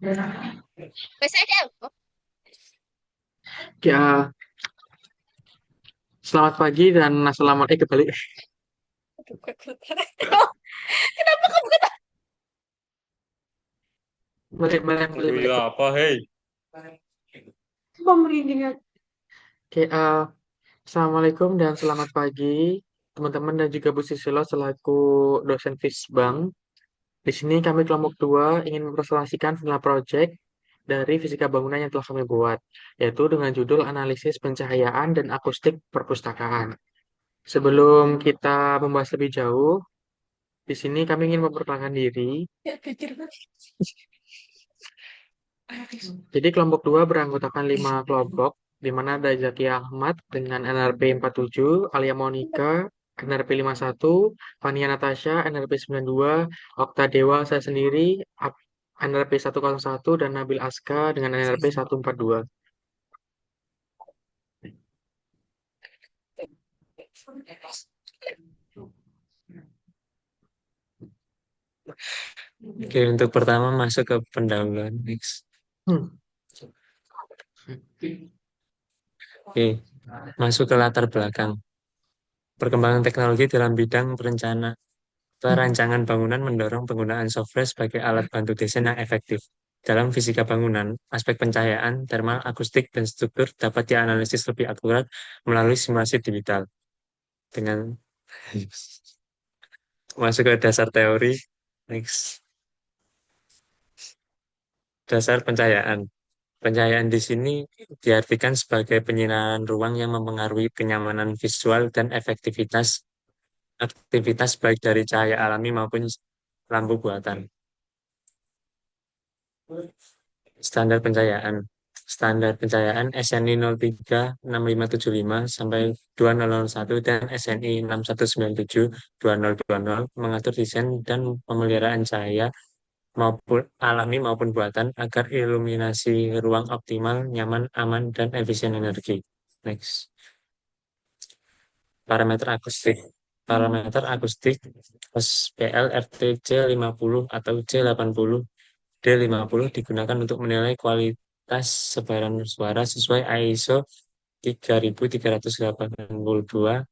PSDM. Oh, Ya, selamat pagi dan assalamualaikum kembali. aduh, kenapa kamu kata? Balik, balik, balik, Aduh balik. ya apa hei? Kok merinding ya? Oke, assalamualaikum dan selamat pagi teman-teman dan juga Bu Susilo selaku dosen Fisbang. Di sini kami kelompok 2 ingin mempresentasikan final project dari fisika bangunan yang telah kami buat, yaitu dengan judul analisis pencahayaan dan akustik perpustakaan. Sebelum kita membahas lebih jauh, di sini kami ingin memperkenalkan diri. Ya, pikir banget. Jadi kelompok 2 beranggotakan 5 kelompok, di mana ada Zaki Ahmad dengan NRP 47, Alia Monica, NRP 51, Fania Natasha, NRP 92, Okta Dewa, saya sendiri, NRP 101, dan Nabil Aska dengan NRP 142. Oke, untuk pertama masuk ke pendahuluan. Next. Hmm. Oke, masuk ke latar belakang. Perkembangan teknologi dalam bidang perancangan bangunan mendorong penggunaan software sebagai alat bantu desain yang efektif. Dalam fisika bangunan, aspek pencahayaan, thermal, akustik, dan struktur dapat dianalisis lebih akurat melalui simulasi digital. Dengan masuk ke dasar teori. Next. Dasar pencahayaan. Pencahayaan di sini diartikan sebagai penyinaran ruang yang mempengaruhi kenyamanan visual dan efektivitas aktivitas baik dari cahaya alami maupun lampu buatan. Standar pencahayaan. Standar pencahayaan SNI 03 6575 sampai 2001 dan SNI 6197 2020 mengatur desain dan pemeliharaan cahaya maupun alami maupun buatan agar iluminasi ruang optimal, nyaman, aman, dan efisien energi. Next. Parameter akustik. Parameter akustik SPL RTC 50 atau C80 D50 digunakan untuk menilai kualitas sebaran suara sesuai ISO 3382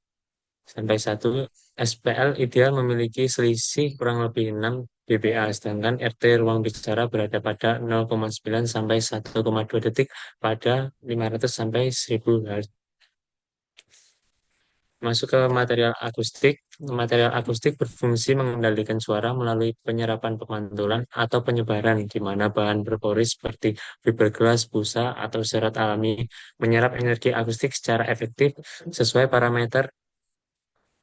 sampai 1. SPL ideal memiliki selisih kurang lebih 6 dBA, sedangkan RT ruang bicara berada pada 0,9 sampai 1,2 detik pada 500 sampai 1000 Hz. Masuk ke material akustik. Material akustik berfungsi mengendalikan suara melalui penyerapan pemantulan atau penyebaran, di mana bahan berpori seperti fiberglass, busa, atau serat alami menyerap energi akustik secara efektif sesuai parameter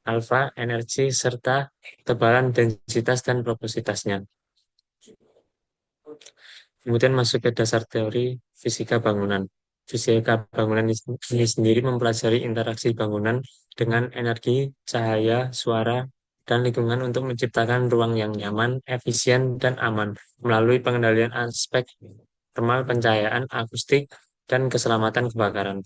alfa, energi, serta tebalan, densitas, dan proporsitasnya. Kemudian masuk ke dasar teori fisika bangunan. Fisika bangunan ini sendiri mempelajari interaksi bangunan dengan energi, cahaya, suara, dan lingkungan untuk menciptakan ruang yang nyaman, efisien, dan aman melalui pengendalian aspek thermal, pencahayaan, akustik, dan keselamatan kebakaran.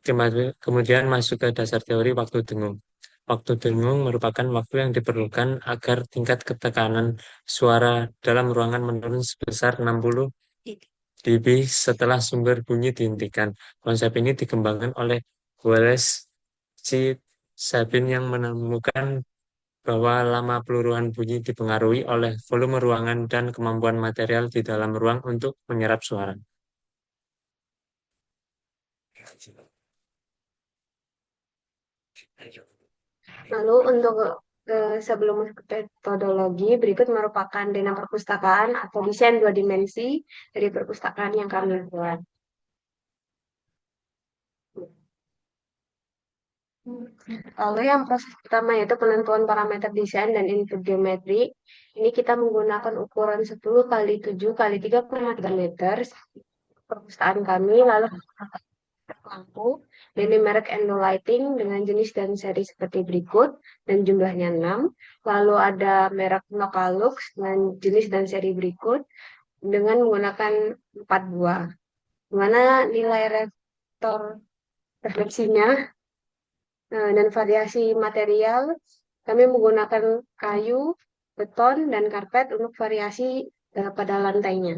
Kemudian masuk ke dasar teori waktu dengung. Waktu dengung merupakan waktu yang diperlukan agar tingkat ketekanan suara dalam ruangan menurun sebesar 60 dB setelah sumber bunyi dihentikan. Konsep ini dikembangkan oleh Wallace C. Sabin yang menemukan bahwa lama peluruhan bunyi dipengaruhi oleh volume ruangan dan kemampuan material di dalam ruang untuk menyerap suara. Lalu untuk sebelum masuk ke metodologi, berikut merupakan dana perpustakaan atau desain dua dimensi dari perpustakaan yang kami buat. Lalu yang proses pertama yaitu penentuan parameter desain dan input geometri. Ini kita menggunakan ukuran 10 kali 7 kali 3,3 meter perpustakaan kami. Lalu lampu dari merek Endo Lighting dengan jenis dan seri seperti berikut dan jumlahnya 6. Lalu ada merek Nocalux dengan jenis dan seri berikut dengan menggunakan 4 buah. Di mana nilai rektor refleksinya dan variasi material kami menggunakan kayu beton, dan karpet untuk variasi pada lantainya.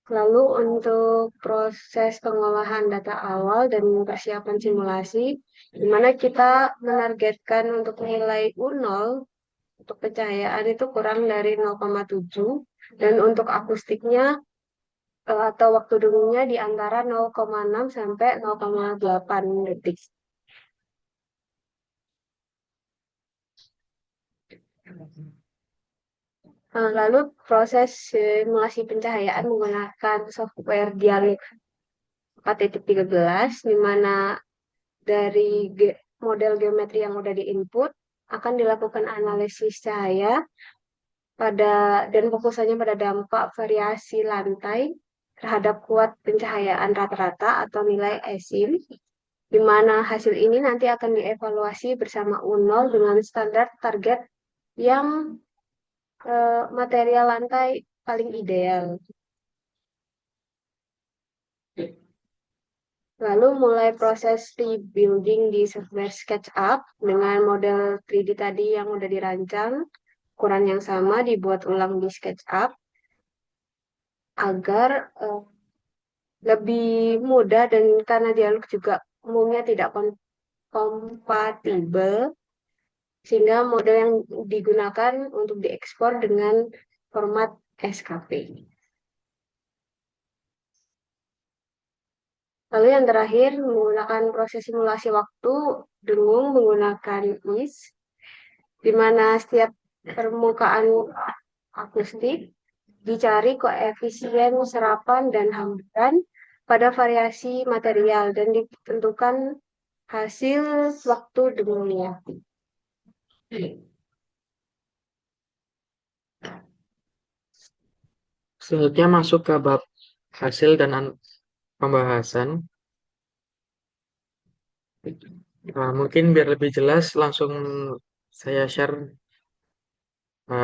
Lalu untuk proses pengolahan data awal dan persiapan simulasi, di mana kita menargetkan untuk nilai U0 untuk pencahayaan itu kurang dari 0,7 dan untuk akustiknya atau waktu dengungnya di antara 0,6 sampai 0,8 detik. Lalu proses simulasi pencahayaan menggunakan software Dialog 4.13, di mana dari model geometri yang sudah diinput akan dilakukan analisis cahaya dan fokusannya pada dampak variasi lantai terhadap kuat pencahayaan rata-rata atau nilai ESIM, di mana hasil ini nanti akan dievaluasi bersama U0 dengan standar target yang material lantai paling ideal. Lalu mulai proses rebuilding di software SketchUp dengan model 3D tadi yang udah dirancang, ukuran yang sama dibuat ulang di SketchUp agar lebih mudah dan karena dialog juga umumnya tidak kompatibel, sehingga model yang digunakan untuk diekspor dengan format SKP. Lalu yang terakhir, menggunakan proses simulasi waktu dengung menggunakan IS, di mana setiap permukaan akustik dicari koefisien serapan dan hamburan pada variasi material dan ditentukan hasil waktu dengungnya. Selanjutnya masuk ke bab hasil dan pembahasan. Nah, mungkin biar lebih jelas langsung saya share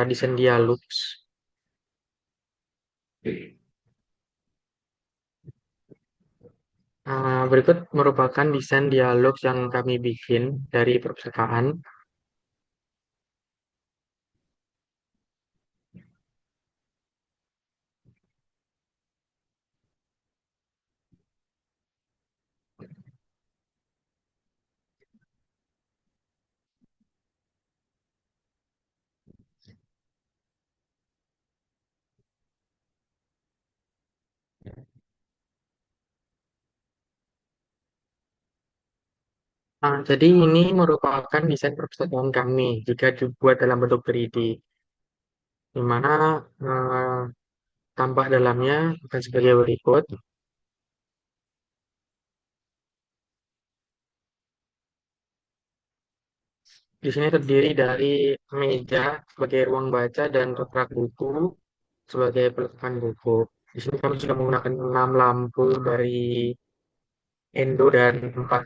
desain dialog. Berikut merupakan desain dialog yang kami bikin dari perpustakaan. Jadi ini merupakan desain perpustakaan kami jika dibuat dalam bentuk 3D, di mana tampak dalamnya akan sebagai berikut. Di sini terdiri dari meja sebagai ruang baca dan rak buku sebagai peletakan buku. Di sini kami sudah menggunakan 6 lampu dari Endo dan 4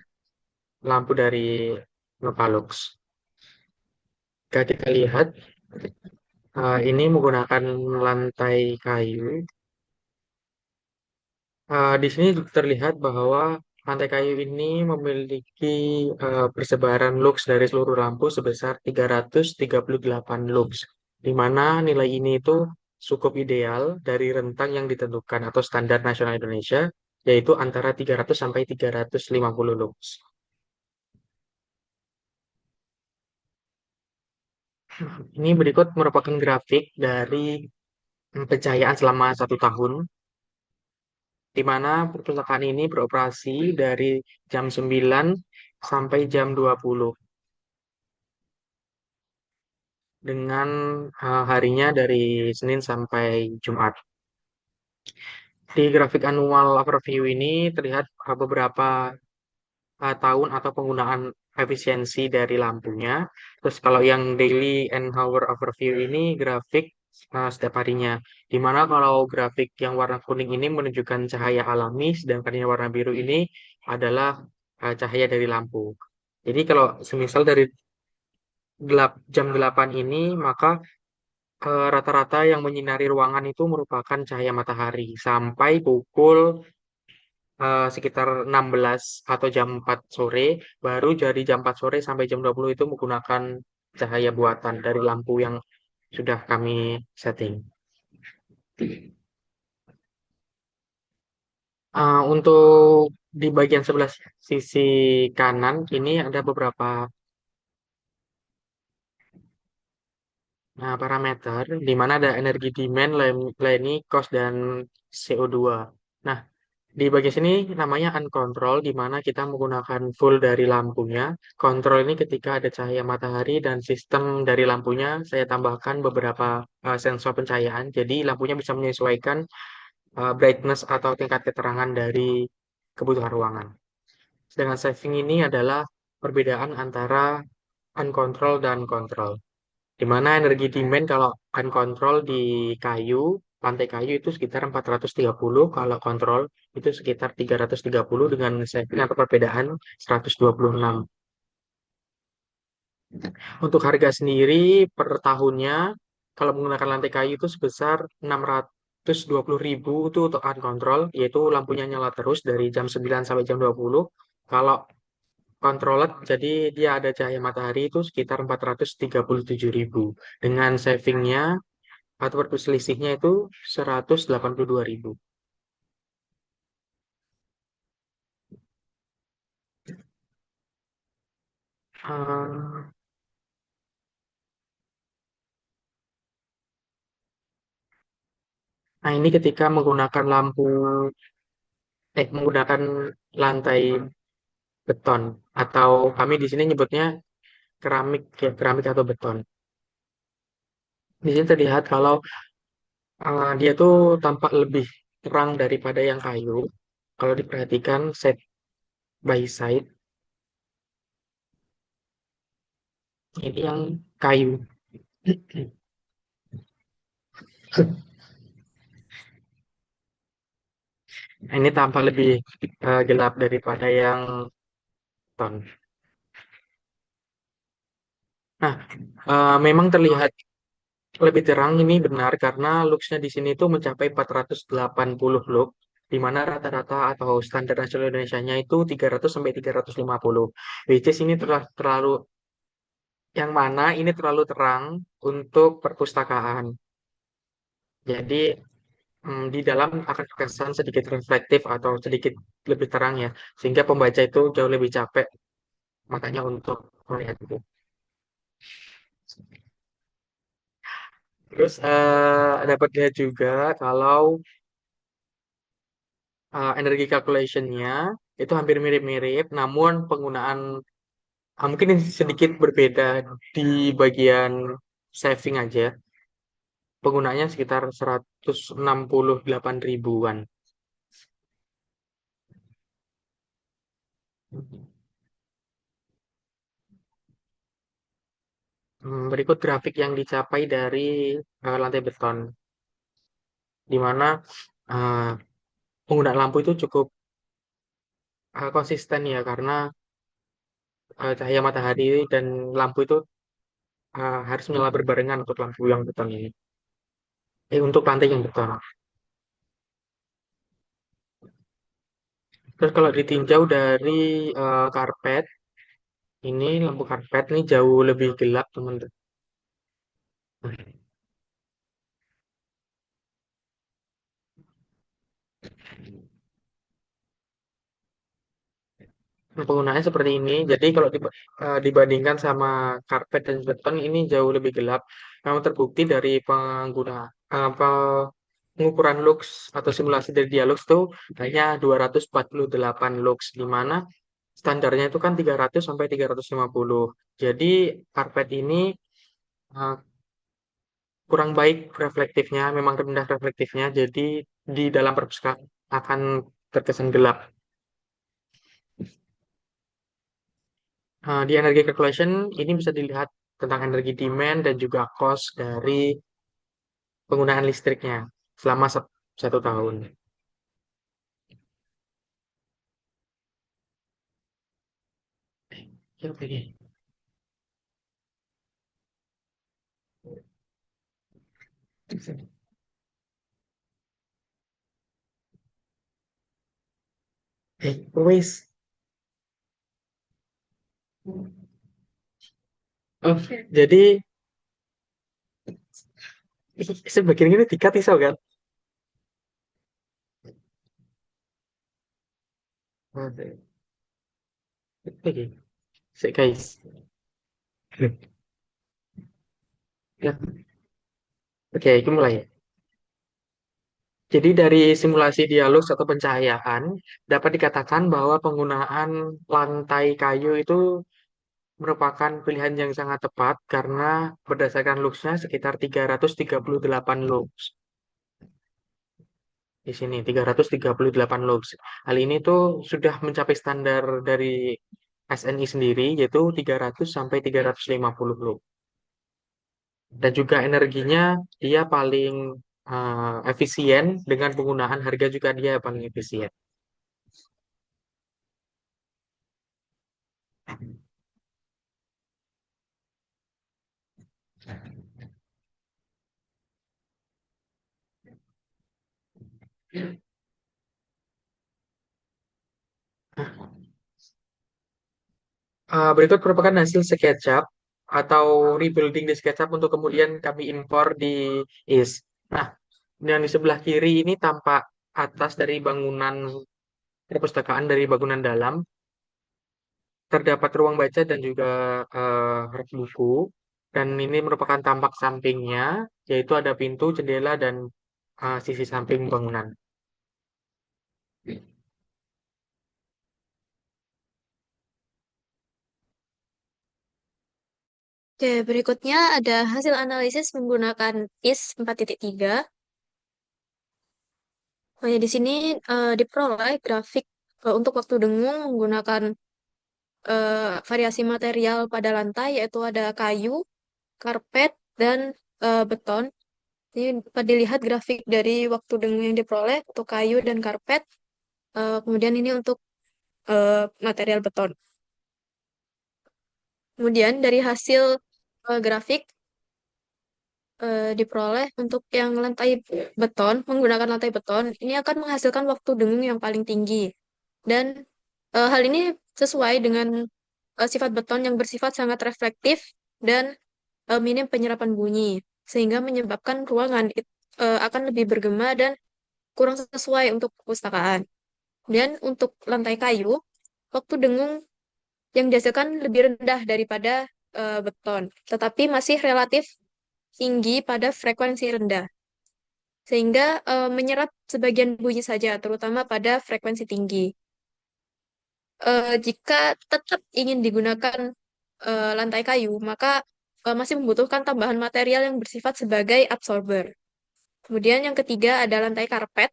lampu dari Nopalux. Jika kita lihat, ini menggunakan lantai kayu. Di sini terlihat bahwa lantai kayu ini memiliki persebaran lux dari seluruh lampu sebesar 338 lux, di mana nilai ini itu cukup ideal dari rentang yang ditentukan atau standar nasional Indonesia, yaitu antara 300 sampai 350 lux. Ini berikut merupakan grafik dari pencahayaan selama 1 tahun, di mana perpustakaan ini beroperasi dari jam 9 sampai jam 20 dengan harinya dari Senin sampai Jumat. Di grafik annual overview ini terlihat beberapa tahun atau penggunaan efisiensi dari lampunya. Terus kalau yang daily and hour overview ini grafik setiap harinya. Dimana kalau grafik yang warna kuning ini menunjukkan cahaya alami, sedangkan yang warna biru ini adalah cahaya dari lampu. Jadi kalau semisal dari jam 8 ini, maka rata-rata yang menyinari ruangan itu merupakan cahaya matahari sampai pukul sekitar 16 atau jam 4 sore, baru dari jam 4 sore sampai jam 20 itu menggunakan cahaya buatan dari lampu yang sudah kami setting. Untuk di bagian sebelah sisi kanan ini ada beberapa parameter di mana ada energi demand, Lenny, cost, dan CO2. Nah, di bagian sini namanya uncontrol, di mana kita menggunakan full dari lampunya. Kontrol ini ketika ada cahaya matahari dan sistem dari lampunya, saya tambahkan beberapa sensor pencahayaan. Jadi lampunya bisa menyesuaikan brightness atau tingkat keterangan dari kebutuhan ruangan. Sedangkan saving ini adalah perbedaan antara uncontrol dan control. Di mana energi demand kalau uncontrol di kayu, lantai kayu itu sekitar 430, kalau kontrol itu sekitar 330 dengan saving atau perbedaan 126. Untuk harga sendiri per tahunnya, kalau menggunakan lantai kayu itu sebesar 620.000 itu untuk uncontrol, yaitu lampunya nyala terus dari jam 9 sampai jam 20. Kalau controlled, jadi dia ada cahaya matahari itu sekitar 437.000. Dengan savingnya atau selisihnya itu 182.000. Eh, Nah, ini ketika menggunakan menggunakan lantai beton, atau kami di sini nyebutnya keramik, ya, keramik atau beton. Di sini terlihat kalau dia tuh tampak lebih terang daripada yang kayu. Kalau diperhatikan side by side, ini yang kayu. Nah, ini tampak lebih gelap daripada yang beton. Nah, memang terlihat lebih terang ini benar karena luxnya di sini tuh mencapai 480 lux, di mana rata-rata atau standar nasional Indonesia-nya itu 300 sampai 350. Which is ini terlalu, yang mana ini terlalu terang untuk perpustakaan. Jadi di dalam akan terkesan sedikit reflektif atau sedikit lebih terang ya, sehingga pembaca itu jauh lebih capek makanya untuk melihat itu. Terus dapat lihat juga kalau energi calculation-nya itu hampir mirip-mirip, namun penggunaan mungkin ini sedikit berbeda di bagian saving aja. Penggunaannya sekitar 168 ribuan. Berikut grafik yang dicapai dari lantai beton, di mana eh, penggunaan lampu itu cukup konsisten ya, karena cahaya matahari dan lampu itu harus menyala berbarengan untuk lampu yang beton ini. Untuk lantai yang beton. Terus kalau ditinjau dari karpet, ini lampu karpet ini jauh lebih gelap, teman-teman. Penggunaannya seperti ini. Jadi kalau dibandingkan sama karpet dan beton ini jauh lebih gelap. Memang terbukti dari pengukuran lux atau simulasi dari Dialux itu hanya 248 lux, di mana standarnya itu kan 300 sampai 350. Jadi karpet ini uh, kurang baik reflektifnya, memang rendah reflektifnya. Jadi di dalam perpustakaan akan terkesan gelap. Di energi calculation ini bisa dilihat tentang energi demand dan juga cost dari penggunaan listriknya selama 1 tahun. Ya, oke. Wis. Oh, jadi sebagian ini dikat iso kan? Oke, oke. Sik, guys. Ya, oke, itu mulai ya. Jadi dari simulasi dialog atau pencahayaan dapat dikatakan bahwa penggunaan lantai kayu itu merupakan pilihan yang sangat tepat karena berdasarkan luxnya sekitar 338 lux. Di sini 338 lux. Hal ini tuh sudah mencapai standar dari SNI sendiri yaitu 300 sampai 350 lux. Dan juga energinya dia paling efisien dengan penggunaan harga juga dia paling efisien. Berikut merupakan hasil SketchUp atau rebuilding di SketchUp untuk kemudian kami impor di IS. Nah, yang di sebelah kiri ini tampak atas dari bangunan perpustakaan dari bangunan dalam. Terdapat ruang baca dan juga rak buku. Dan ini merupakan tampak sampingnya, yaitu ada pintu, jendela, dan sisi samping bangunan. Oke, berikutnya ada hasil analisis menggunakan IS 4.3. Oh ya, di sini diperoleh grafik untuk waktu dengung menggunakan variasi material pada lantai, yaitu ada kayu, karpet, dan beton. Ini dapat dilihat grafik dari waktu dengung yang diperoleh untuk kayu dan karpet. Kemudian ini untuk material beton. Kemudian dari hasil grafik diperoleh untuk yang lantai beton, menggunakan lantai beton, ini akan menghasilkan waktu dengung yang paling tinggi. Dan hal ini sesuai dengan sifat beton yang bersifat sangat reflektif dan minim penyerapan bunyi, sehingga menyebabkan ruangan akan lebih bergema dan kurang sesuai untuk perpustakaan. Dan untuk lantai kayu, waktu dengung yang dihasilkan lebih rendah daripada beton, tetapi masih relatif tinggi pada frekuensi rendah, sehingga menyerap sebagian bunyi saja, terutama pada frekuensi tinggi. Jika tetap ingin digunakan lantai kayu, maka masih membutuhkan tambahan material yang bersifat sebagai absorber. Kemudian yang ketiga ada lantai karpet.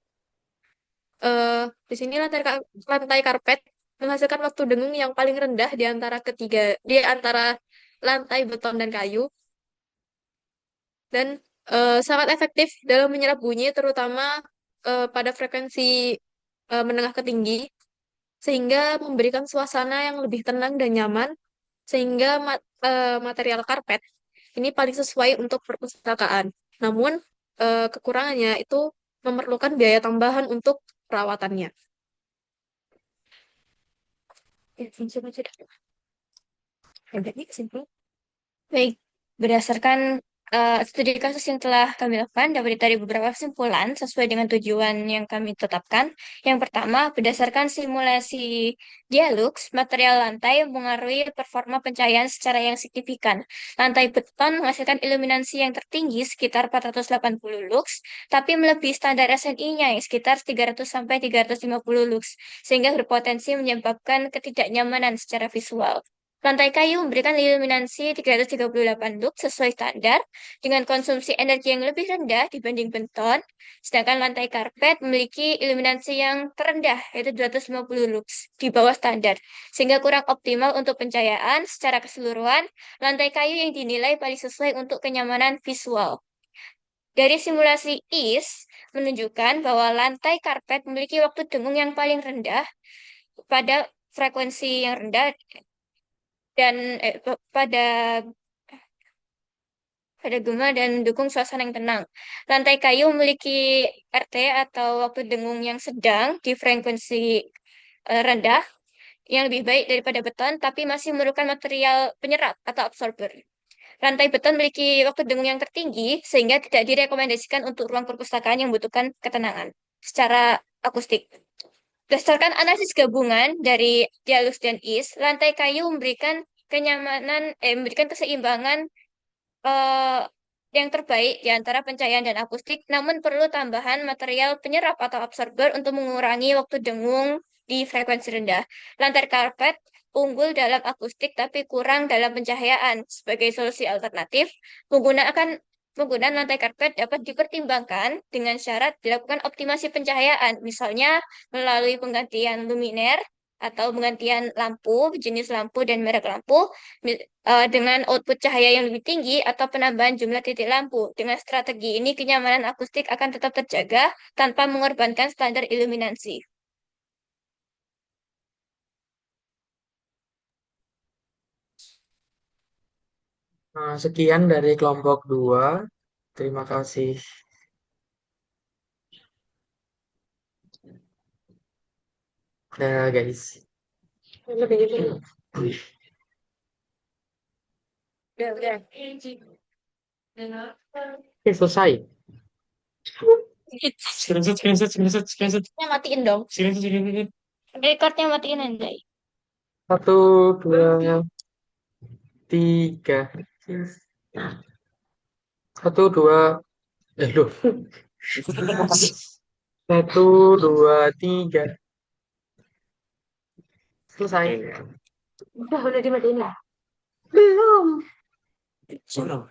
Di sini lantai karpet menghasilkan waktu dengung yang paling rendah di antara lantai beton dan kayu, dan sangat efektif dalam menyerap bunyi, terutama pada frekuensi menengah ke tinggi, sehingga memberikan suasana yang lebih tenang dan nyaman, sehingga material karpet ini paling sesuai untuk perpustakaan. Namun, kekurangannya itu memerlukan biaya tambahan untuk perawatannya. Ya, langsung aja dah. Hebatnya kesimpulan. Baik, berdasarkan studi kasus yang telah kami lakukan, dapat ditarik beberapa kesimpulan sesuai dengan tujuan yang kami tetapkan. Yang pertama, berdasarkan simulasi Dialux, material lantai mengaruhi performa pencahayaan secara yang signifikan. Lantai beton menghasilkan iluminasi yang tertinggi sekitar 480 lux, tapi melebihi standar SNI-nya yang sekitar 300 sampai 350 lux, sehingga berpotensi menyebabkan ketidaknyamanan secara visual. Lantai kayu memberikan iluminasi 338 lux sesuai standar dengan konsumsi energi yang lebih rendah dibanding beton, sedangkan lantai karpet memiliki iluminasi yang terendah yaitu 250 lux di bawah standar, sehingga kurang optimal untuk pencahayaan. Secara keseluruhan, lantai kayu yang dinilai paling sesuai untuk kenyamanan visual. Dari simulasi IS menunjukkan bahwa lantai karpet memiliki waktu dengung yang paling rendah pada frekuensi yang rendah dan pada gema dan mendukung suasana yang tenang. Lantai kayu memiliki RT atau waktu dengung yang sedang di frekuensi rendah yang lebih baik daripada beton, tapi masih memerlukan material penyerap atau absorber. Rantai beton memiliki waktu dengung yang tertinggi, sehingga tidak direkomendasikan untuk ruang perpustakaan yang membutuhkan ketenangan secara akustik. Berdasarkan analisis gabungan dari Dialux dan IS, lantai kayu memberikan keseimbangan eh, yang terbaik di antara pencahayaan dan akustik, namun perlu tambahan material penyerap atau absorber untuk mengurangi waktu dengung di frekuensi rendah. Lantai karpet unggul dalam akustik tapi kurang dalam pencahayaan. Sebagai solusi alternatif, penggunaan lantai karpet dapat dipertimbangkan dengan syarat dilakukan optimasi pencahayaan, misalnya melalui penggantian luminer atau penggantian lampu, jenis lampu dan merek lampu, dengan output cahaya yang lebih tinggi atau penambahan jumlah titik lampu. Dengan strategi ini, kenyamanan akustik akan tetap terjaga tanpa mengorbankan standar iluminasi. Nah, sekian dari kelompok 2. Terima kasih. Nah, guys. Lebih gitu. Udah. Oke, selesai. Screenshotnya matiin dong. Recordnya matiin aja. 1, 2, 3. 1, 2. Loh. 1, 2, 3. Selesai. Udah dimatiin ya? Belum. Sudah.